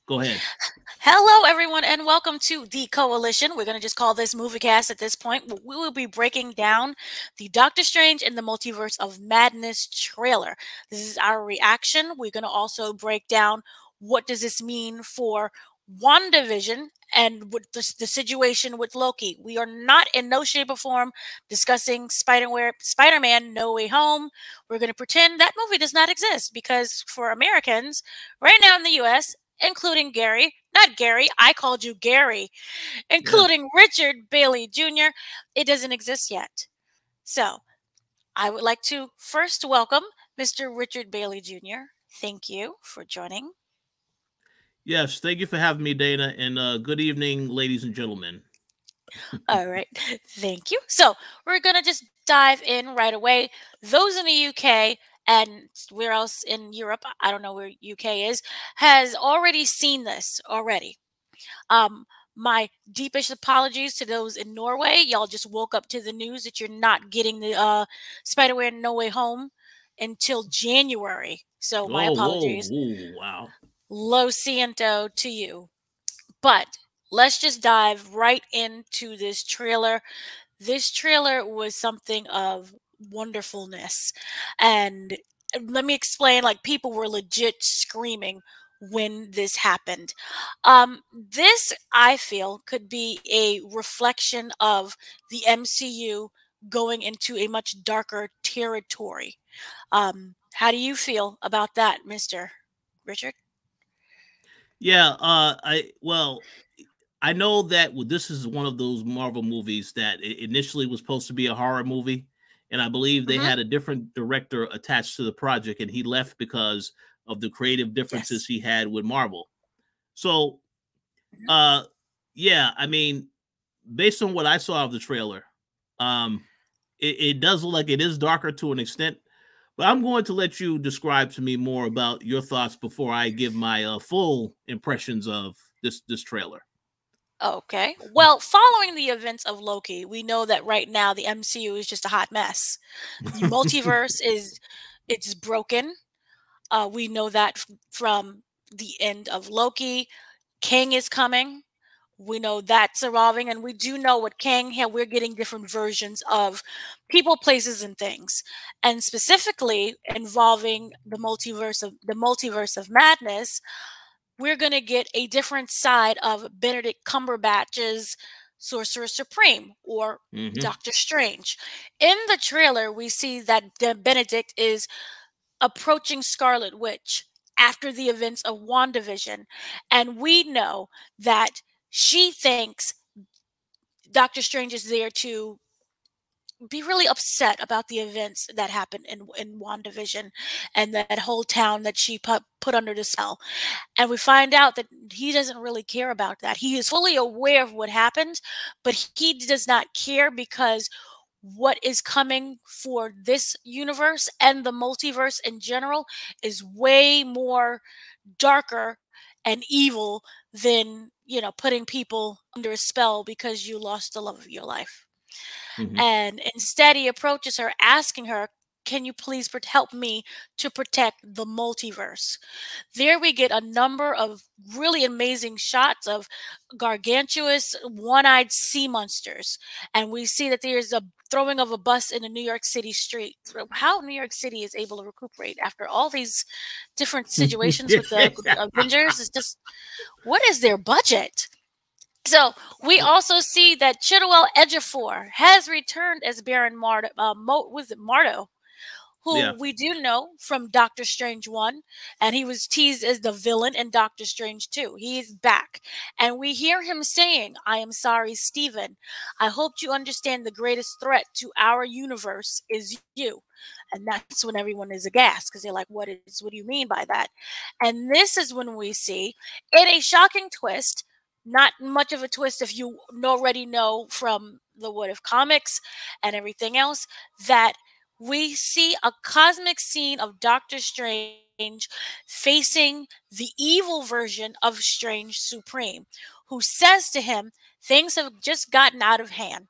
Go ahead. Hello, everyone, and welcome to the Coalition. We're going to just call this MovieCast at this point. We will be breaking down the Doctor Strange and the Multiverse of Madness trailer. This is our reaction. We're going to also break down what does this mean for WandaVision and with the situation with Loki. We are not in no shape or form discussing Spider-Man No Way Home. We're going to pretend that movie does not exist because for Americans, right now in the U.S., including Gary, not Gary, I called you Gary, Yeah. including Richard Bailey Jr., it doesn't exist yet. So I would like to first welcome Mr. Richard Bailey Jr. Thank you for joining. Yes. Thank you for having me, Dana, and good evening, ladies and gentlemen. All right, thank you. So we're going to just dive in right away. Those in the UK and where else in Europe, I don't know where UK is, has already seen this already. My deepest apologies to those in Norway. Y'all just woke up to the news that you're not getting the Spider-Man No Way Home until January. So my Oh, whoa, apologies. whoa, wow. Lo siento to you. But let's just dive right into this trailer. This trailer was something of wonderfulness. And let me explain, like people were legit screaming when this happened. This, I feel, could be a reflection of the MCU going into a much darker territory. How do you feel about that, Mr. Richard? Yeah. I know that this is one of those Marvel movies that initially was supposed to be a horror movie, and I believe they Mm-hmm. had a different director attached to the project, and he left because of the creative differences Yes. he had with Marvel. So, Mhm. uh, yeah, I mean, based on what I saw of the trailer, um, it does look like it is darker to an extent. But I'm going to let you describe to me more about your thoughts before I give my full impressions of this trailer. Okay. Well, following the events of Loki, we know that right now the MCU is just a hot mess. The multiverse is it's broken. We know that from the end of Loki. King is coming. We know that's evolving, and we do know what King here. We're getting different versions of people, places, and things, and specifically involving the multiverse of madness. We're going to get a different side of Benedict Cumberbatch's Sorcerer Supreme or Hmm. Doctor Strange. In the trailer, we see that Benedict is approaching Scarlet Witch after the events of WandaVision. And we know that she thinks Doctor Strange is there to be really upset about the events that happened in WandaVision and that whole town that she put under the spell. And we find out that he doesn't really care about that. He is fully aware of what happened, but he does not care because what is coming for this universe and the multiverse in general is way more darker and evil than, putting people under a spell because you lost the love of your life. Hmm. And instead, he approaches her, asking her, can you please help me to protect the multiverse? There we get a number of really amazing shots of gargantuous one-eyed sea monsters. And we see that there's a throwing of a bus in a New York City street. So how New York City is able to recuperate after all these different situations with the Avengers is just, what is their budget? So we also see that Chiwetel Ejiofor has returned as Baron Mardo. Was it Mardo? Who Yeah. we do know from Doctor Strange 1, and he was teased as the villain in Doctor Strange 2. He is back, and we hear him saying, I am sorry, Stephen. I hope you understand the greatest threat to our universe is you. And that's when everyone is aghast because they're like, what do you mean by that? And this is when we see, in a shocking twist, not much of a twist if you already know from the What If comics and everything else, that we see a cosmic scene of Doctor Strange facing the evil version of Strange Supreme, who says to him, things have just gotten out of hand.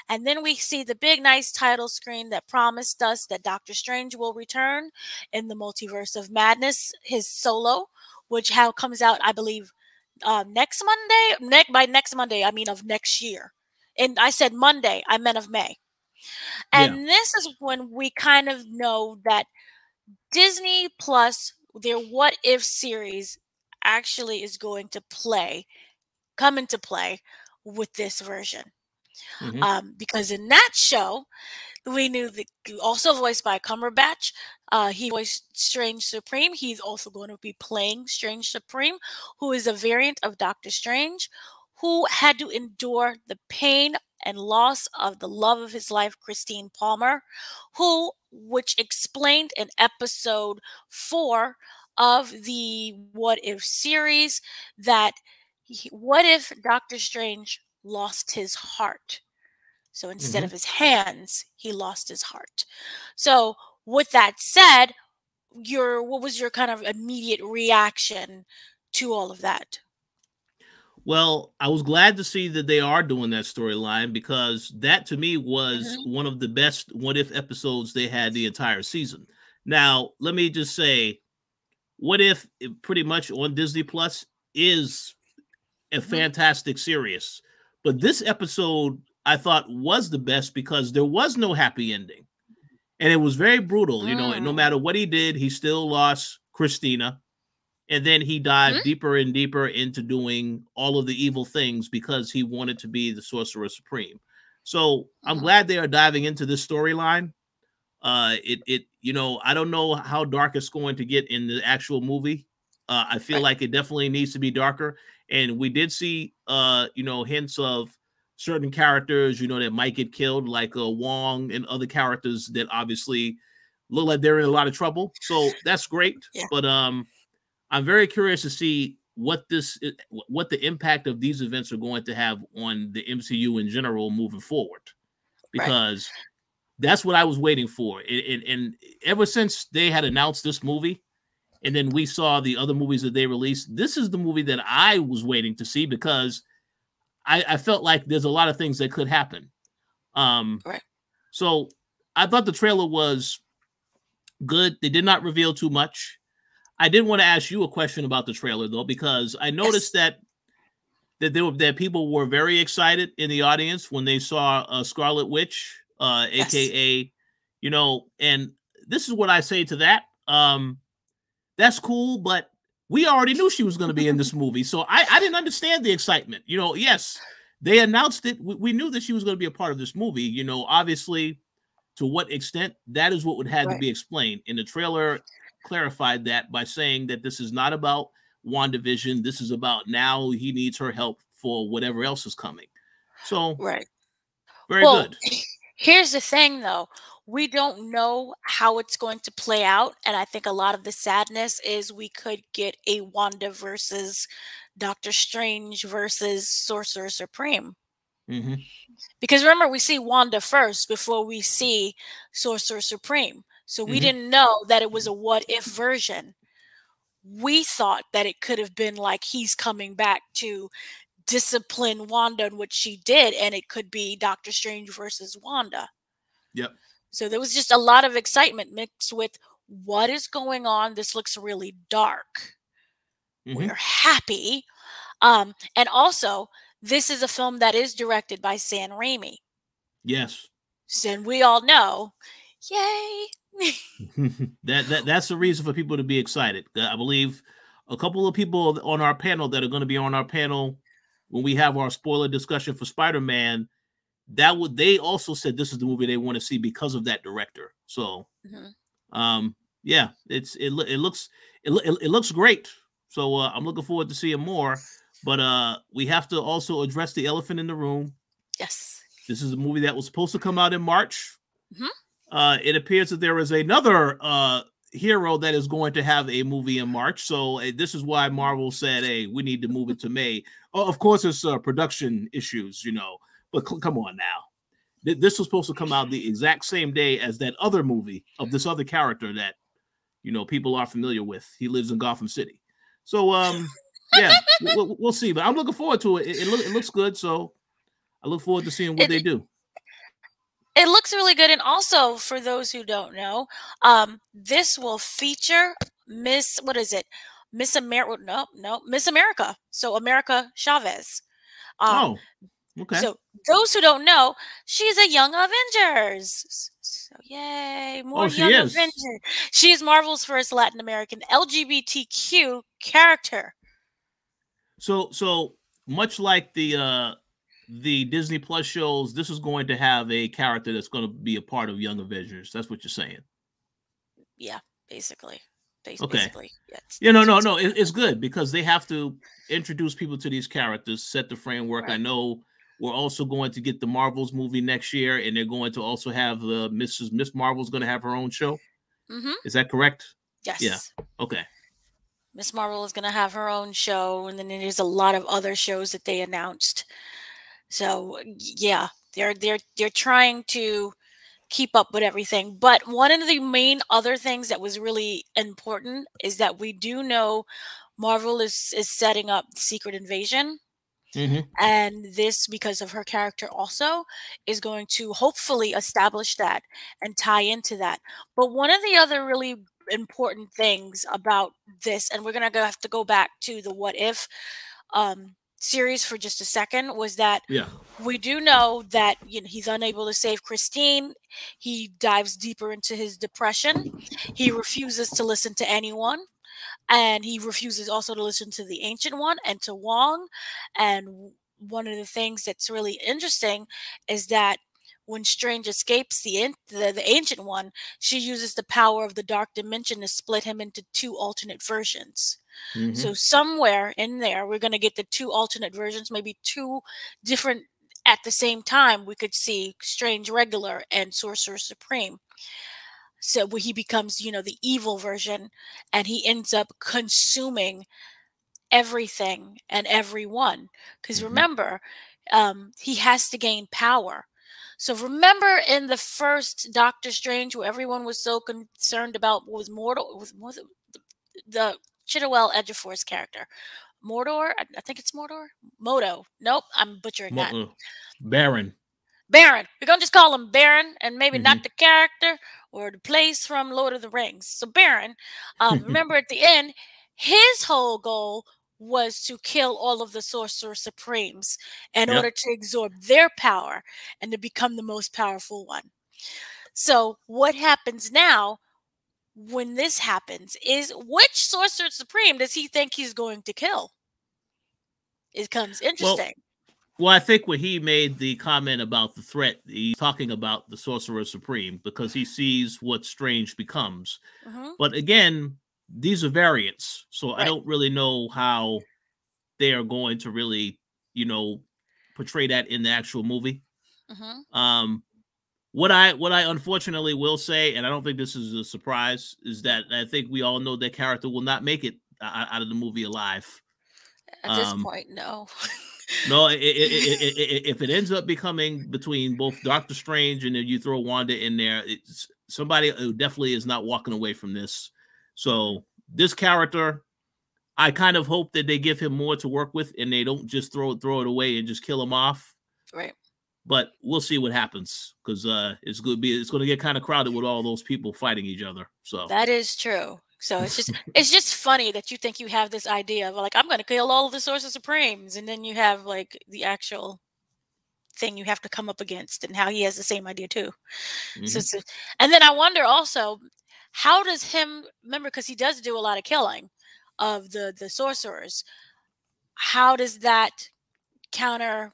And then we see the big, nice title screen that promised us that Doctor Strange will return in the Multiverse of Madness, his solo, which comes out, I believe, next Monday. By next Monday, I mean of next year. And I said Monday, I meant of May. Yeah. And this is when we kind of know that Disney Plus, their What If series, actually is going to come into play with this version. Because in that show, we knew that also voiced by Cumberbatch. He voiced Strange Supreme. He's also going to be playing Strange Supreme, who is a variant of Doctor Strange, who had to endure the pain and loss of the love of his life, Christine Palmer, which explained in episode 4 of the What If series that what if Doctor Strange lost his heart? So instead of his hands, he lost his heart. So with that said, what was your kind of immediate reaction to all of that? Well, I was glad to see that they are doing that storyline, because that to me was one of the best What If episodes they had the entire season. Now, let me just say, What If pretty much on Disney Plus is a fantastic series. But this episode I thought was the best because there was no happy ending. And it was very brutal. You know, no matter what he did, he still lost Christina. And then he dived deeper and deeper into doing all of the evil things because he wanted to be the Sorcerer Supreme. So I'm glad they are diving into this storyline. You know, I don't know how dark it's going to get in the actual movie. I feel like it definitely needs to be darker. And we did see, you know, hints of certain characters, you know, that might get killed, like Wong and other characters that obviously look like they're in a lot of trouble. So that's great. Yeah. But I'm very curious to see what the impact of these events are going to have on the MCU in general moving forward, because that's what I was waiting for. And ever since they had announced this movie, and then we saw the other movies that they released, this is the movie that I was waiting to see, because I felt like there's a lot of things that could happen. So I thought the trailer was good. They did not reveal too much. I did want to ask you a question about the trailer, though, because I noticed that people were very excited in the audience when they saw Scarlet Witch, aka, you know, and this is what I say to that. That's cool, but we already knew she was going to be in this movie, so I didn't understand the excitement. You know, yes, they announced it. We knew that she was going to be a part of this movie. You know, obviously, to what extent, that is what would have to be explained. In the trailer, clarified that by saying that this is not about WandaVision. This is about now he needs her help for whatever else is coming. So, very good. Here's the thing, though. We don't know how it's going to play out. And I think a lot of the sadness is we could get a Wanda versus Doctor Strange versus Sorcerer Supreme. Because remember, we see Wanda first before we see Sorcerer Supreme. So we didn't know that it was a what if version. We thought that it could have been like he's coming back to discipline Wanda in what she did, and it could be Doctor Strange versus Wanda. Yep. So there was just a lot of excitement mixed with what is going on. This looks really dark. We're happy. And also, this is a film that is directed by Sam Raimi. Yes. And we all know, yay. That's the reason for people to be excited. I believe a couple of people on our panel that are going to be on our panel when we have our spoiler discussion for Spider-Man, they also said this is the movie they want to see because of that director. So, yeah, it looks great. So I'm looking forward to seeing more. But we have to also address the elephant in the room. Yes, this is a movie that was supposed to come out in March. It appears that there is another hero that is going to have a movie in March. So this is why Marvel said, hey, we need to move it to May. Oh, of course, it's production issues, you know, but come on now. This was supposed to come out the exact same day as that other movie of this other character that, you know, people are familiar with. He lives in Gotham City. So, yeah, we'll see. But I'm looking forward to it. It looks good. So I look forward to seeing what they do. It looks really good. And also, for those who don't know, this will feature Miss America. No, Miss America. So America Chavez. Um, Oh, okay. so those who don't know, she's a Young Avengers. So yay, more Oh, she Young is. Avengers. She is Marvel's first Latin American LGBTQ character. So much like the Disney Plus shows, this is going to have a character that's going to be a part of Young Avengers. That's what you're saying. Yeah, basically. Okay. Basically, yeah. Yeah, no, That's no, what's no. going It's good because they have to introduce people to these characters, set the framework. I right. know we're also going to get the Marvels movie next year, and they're going to also have the Miss Marvel's going to have her own show. Mm-hmm. Is that correct? Yeah. Yes. Okay. Miss Marvel is going to have her own show, and then there's a lot of other shows that they announced. So yeah, they're trying to keep up with everything. But one of the main other things that was really important is that we do know Marvel is setting up Secret Invasion. Mm-hmm. And this, because of her character, also is going to hopefully establish that and tie into that. But one of the other really important things about this, and we're going to have to go back to the What If series for just a second, was that Yeah. we do know that he's unable to save Christine. He dives deeper into his depression. He refuses to listen to anyone. And he refuses also to listen to the Ancient One and to Wong. And one of the things that's really interesting is that when Strange escapes the Ancient One, she uses the power of the Dark Dimension to split him into two alternate versions. Mm-hmm. So somewhere in there, we're going to get the two alternate versions, maybe two different at the same time. We could see Strange Regular and Sorcerer Supreme. So where he becomes, the evil version, and he ends up consuming everything and everyone. Because remember, he has to gain power. So remember in the first Doctor Strange, where everyone was so concerned about what was mortal, was it the Chiwetel Ejiofor's character, Mordor? I think it's Mordor. Modo. Nope, I'm butchering that. Baron. Baron. We're going to just call him Baron, and maybe not the character or the place from Lord of the Rings. So Baron, remember at the end, his whole goal was to kill all of the Sorcerer Supremes in order to absorb their power and to become the most powerful one. So what happens now when this happens is, which Sorcerer Supreme does he think he's going to kill? It becomes interesting. Well, I think when he made the comment about the threat, he's talking about the Sorcerer Supreme because he sees what Strange becomes. But again, these are variants, so I don't really know how they are going to really, portray that in the actual movie. What I unfortunately will say, and I don't think this is a surprise, is that I think we all know that character will not make it out of the movie alive. At this point, no. No, if it ends up becoming between both Doctor Strange and then you throw Wanda in there, it's somebody who definitely is not walking away from this. So this character, I kind of hope that they give him more to work with and they don't just throw it away and just kill him off. Right. But we'll see what happens because it's going to get kind of crowded with all those people fighting each other. So that is true. So it's just funny that you think you have this idea of like, I'm going to kill all of the Sorcerer Supremes, and then you have like the actual thing you have to come up against, and how he has the same idea too. So and then I wonder also, how does him remember, because he does do a lot of killing of the sorcerers. How does that counteract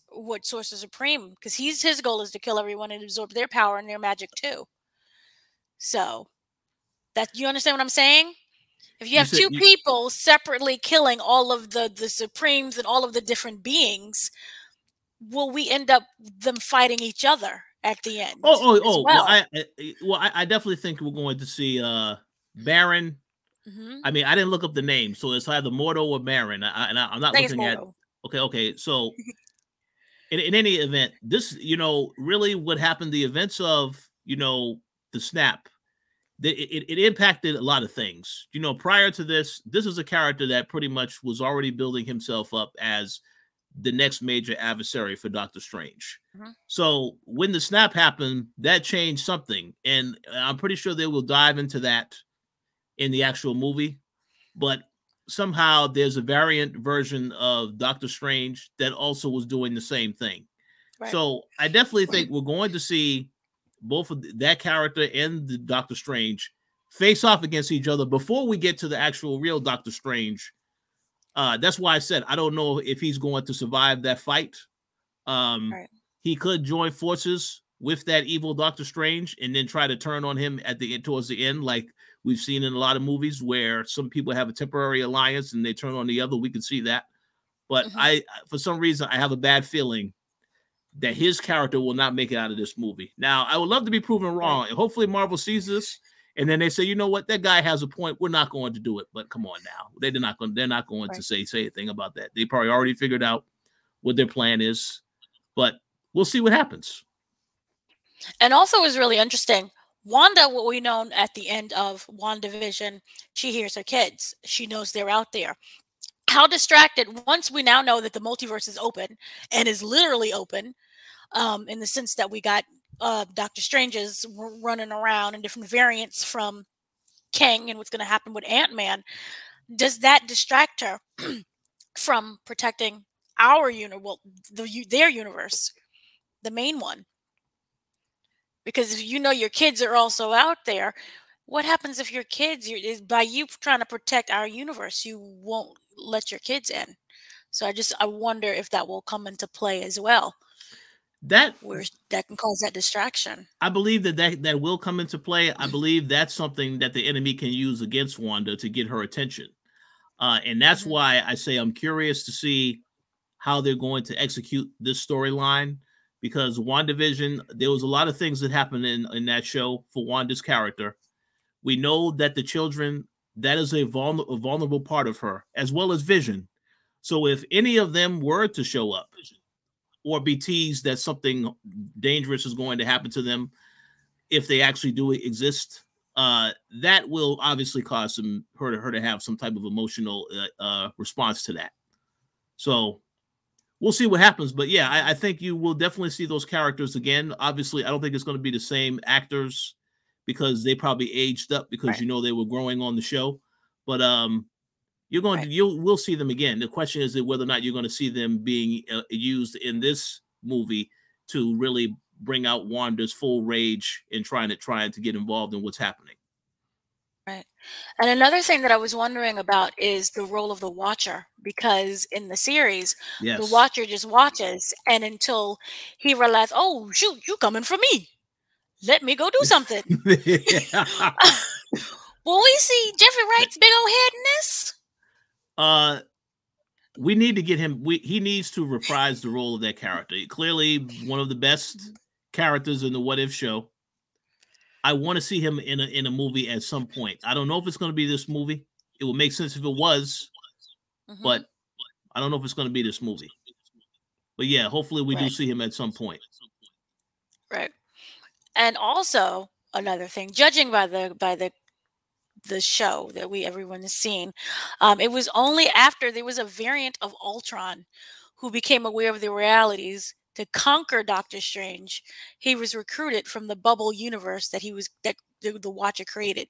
what Sorcerer Supreme? Because his goal is to kill everyone and absorb their power and their magic too. So. That, you understand what I'm saying? If you have two people separately killing all of the Supremes and all of the different beings, will we end up them fighting each other at the end? Well, I definitely think we're going to see Baron. I mean, I didn't look up the name, so it's either Mordo or Baron. I'm not looking at. Okay. So, in any event, this, really what happened. The events of, the snap. It impacted a lot of things. Prior to this is a character that pretty much was already building himself up as the next major adversary for Doctor Strange. So when the snap happened, that changed something. And I'm pretty sure they will dive into that in the actual movie. but somehow there's a variant version of Doctor Strange that also was doing the same thing. Right. So I definitely think we're going to see both of that character and the Doctor Strange face off against each other before we get to the actual real Doctor Strange. That's why I said I don't know if he's going to survive that fight. Right. He could join forces with that evil Doctor Strange and then try to turn on him towards the end, like we've seen in a lot of movies where some people have a temporary alliance and they turn on the other. We can see that. But for some reason, I have a bad feeling that his character will not make it out of this movie. Now, I would love to be proven wrong. Right. And hopefully Marvel sees this and then they say, you know what, that guy has a point. We're not going to do it. But come on now. They're not going to say anything about that. They probably already figured out what their plan is. But we'll see what happens. And also is really interesting. Wanda, what we know at the end of WandaVision, she hears her kids. She knows they're out there. How distracted, once we now know that the multiverse is open and is literally open, in the sense that we got Doctor Strange's running around and different variants from Kang and what's going to happen with Ant-Man, does that distract her from protecting our their universe, the main one? Because if you know your kids are also out there, what happens if your kids, by you trying to protect our universe, you won't let your kids in? So I wonder if that will come into play as well. That can cause that distraction. I believe that will come into play. I believe that's something that the enemy can use against Wanda to get her attention. And that's why I say I'm curious to see how they're going to execute this storyline. Because WandaVision, there was a lot of things that happened in that show for Wanda's character. We know that the children, that is a vulnerable part of her, as well as Vision. So if any of them were to show up or be teased that something dangerous is going to happen to them, if they actually do exist, that will obviously cause her to have some type of emotional response to that. So we'll see what happens. But yeah, I think you will definitely see those characters again. Obviously, I don't think it's going to be the same actors because they probably aged up because they were growing on the show. But we'll see them again. The question is whether or not you're going to see them being used in this movie to really bring out Wanda's full rage and trying to get involved in what's happening. Right. And another thing that I was wondering about is the role of the Watcher, because in the series, the Watcher just watches, and until he realizes, oh, shoot, you coming for me. Let me go do something. Will we see Jeffrey Wright's big old head in this? We need to get him. He needs to reprise the role of that character. Clearly, one of the best characters in the What If show. I want to see him in a movie at some point. I don't know if it's going to be this movie. It would make sense if it was, but I don't know if it's going to be this movie. But yeah, hopefully we do see him at some point. Right. And also another thing, judging by the show that everyone has seen, it was only after there was a variant of Ultron who became aware of the realities to conquer Doctor Strange. He was recruited from the bubble universe that the Watcher created,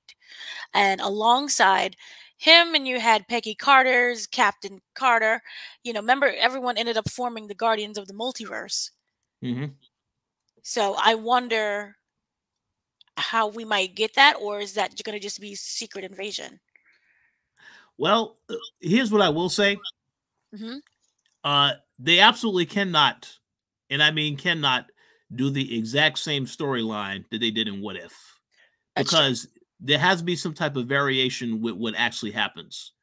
and alongside him, and you had Peggy Carter's Captain Carter. Remember, everyone ended up forming the Guardians of the Multiverse. So I wonder how we might get that, or is that going to just be secret invasion? Well, here's what I will say. They absolutely cannot. And I mean, cannot do the exact same storyline that they did in What If, because there has to be some type of variation with what actually happens.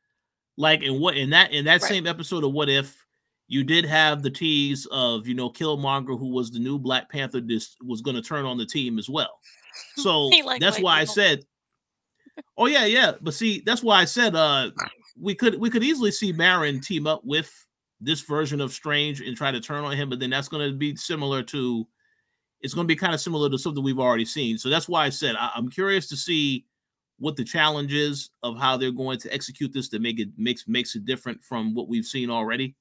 Like in that same episode of What If, you did have the tease of Killmonger, who was the new Black Panther, was going to turn on the team as well. So that's why I said, oh yeah. But see, that's why I said we could easily see Marin team up with this version of Strange and try to turn on him, but then that's going to be it's going to be kind of similar to something we've already seen. So that's why I said I'm curious to see what the challenge is of how they're going to execute this to makes it different from what we've seen already.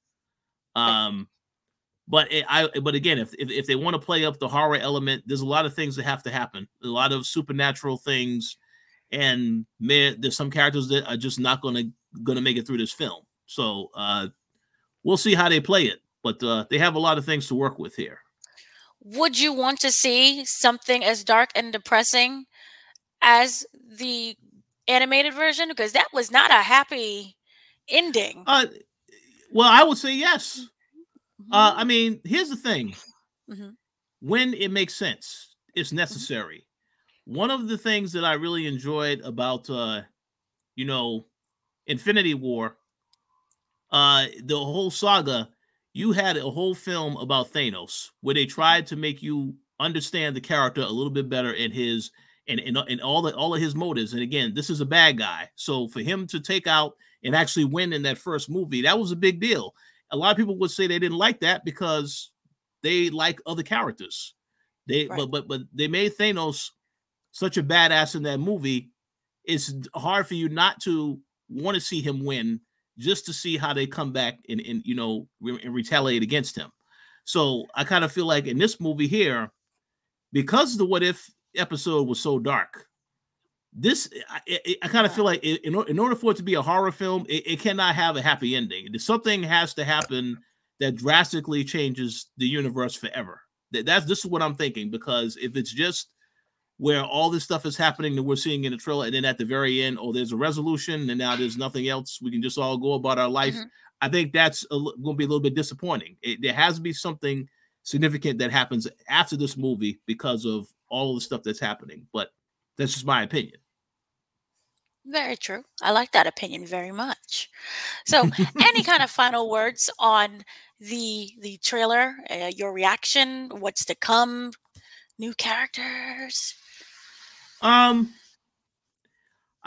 But again, if they want to play up the horror element, there's a lot of things that have to happen, a lot of supernatural things, and there's some characters that are just not going to going to make it through this film. So we'll see how they play it. But they have a lot of things to work with here. Would you want to see something as dark and depressing as the animated version? Because that was not a happy ending. Well, I would say yes. I mean, here's the thing. When it makes sense, it's necessary. One of the things that I really enjoyed about, Infinity War, the whole saga, you had a whole film about Thanos where they tried to make you understand the character a little bit better in his and all of his motives. And again, this is a bad guy. So for him to take out and actually win in that first movie, that was a big deal. A lot of people would say they didn't like that because they like other characters. But they made Thanos such a badass in that movie. It's hard for you not to want to see him win just to see how they come back and retaliate against him. So I kind of feel like in this movie here, because the What If episode was so dark, I kind of feel like in order for it to be a horror film, it cannot have a happy ending. Something has to happen that drastically changes the universe forever. This is what I'm thinking, because if it's just where all this stuff is happening that we're seeing in the trailer, and then at the very end, there's a resolution, and now there's nothing else, we can just all go about our life. I think that's going to be a little bit disappointing. There has to be something significant that happens after this movie because of all the stuff that's happening. But that's just my opinion. Very true. I like that opinion very much. So, any kind of final words on the trailer? Your reaction? What's to come? New characters? I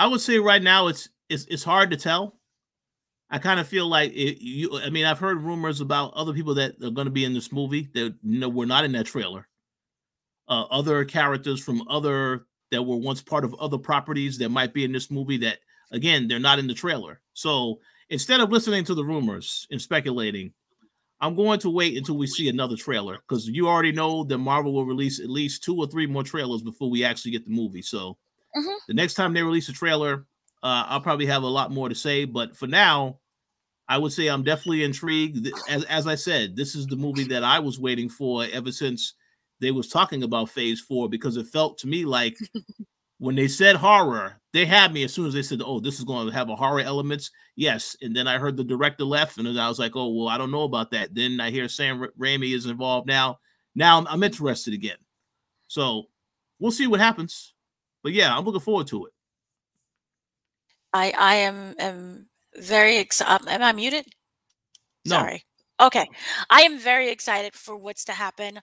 would say right now it's hard to tell. I kind of feel like I've heard rumors about other people that are going to be in this movie that were not in that trailer. Other characters from other that were once part of other properties that might be in this movie that, again, they're not in the trailer. So instead of listening to the rumors and speculating, I'm going to wait until we see another trailer, because you already know that Marvel will release at least 2 or 3 more trailers before we actually get the movie. So the next time they release a trailer, I'll probably have a lot more to say. But for now, I would say I'm definitely intrigued. As I said, this is the movie that I was waiting for ever since they was talking about Phase 4, because it felt to me like when they said horror, they had me as soon as they said, "Oh, this is going to have a horror elements." Yes, and then I heard the director left, and I was like, "Oh, well, I don't know about that." Then I hear Sam Raimi is involved now. Now I'm interested again. So we'll see what happens. But yeah, I'm looking forward to it. I am very excited. Am I muted? No. Sorry. Okay. I am very excited for what's to happen.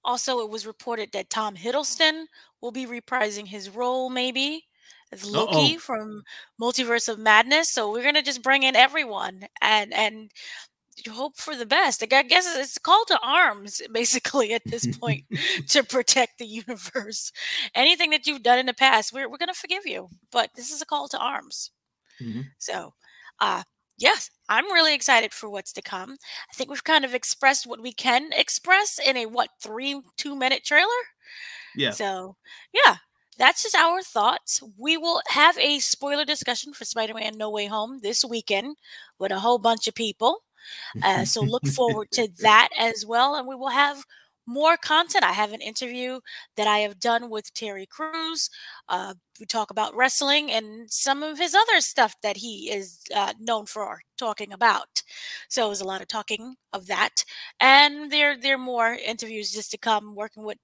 Also, it was reported that Tom Hiddleston will be reprising his role, maybe as Loki from Multiverse of Madness. So we're gonna just bring in everyone and hope for the best. I guess it's call to arms, basically, at this point, to protect the universe. Anything that you've done in the past, we're gonna forgive you, but this is a call to arms. So, yes, I'm really excited for what's to come. I think we've kind of expressed what we can express in a 2-minute trailer. Yeah. So, yeah, that's just our thoughts. We will have a spoiler discussion for Spider-Man-No Way Home this weekend with a whole bunch of people. So look forward to that as well. And we will have more content. I have an interview that I have done with Terry Crews. We talk about wrestling and some of his other stuff that he is known for talking about. So it was a lot of talking of that. And there are more interviews just to come, working with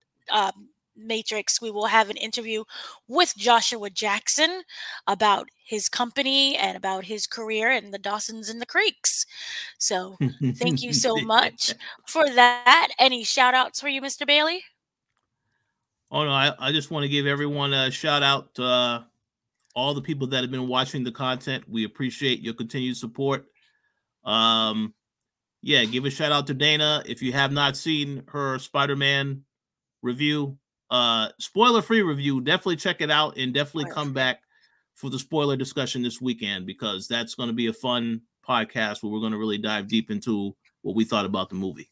Matrix. We will have an interview with Joshua Jackson about his company and about his career and the Dawsons and the Creeks. So thank you so much for that. Any shout outs for you, Mr. Bailey? Oh, no, I just want to give everyone a shout out to all the people that have been watching the content. We appreciate your continued support. Yeah, give a shout out to Dana. If you have not seen her Spider-Man review, spoiler-free review, definitely check it out and definitely come back for the spoiler discussion this weekend, because that's going to be a fun podcast where we're going to really dive deep into what we thought about the movie.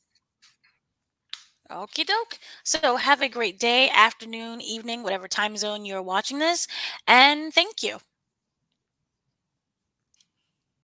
Okie doke. So have a great day, afternoon, evening, whatever time zone you're watching this, and thank you.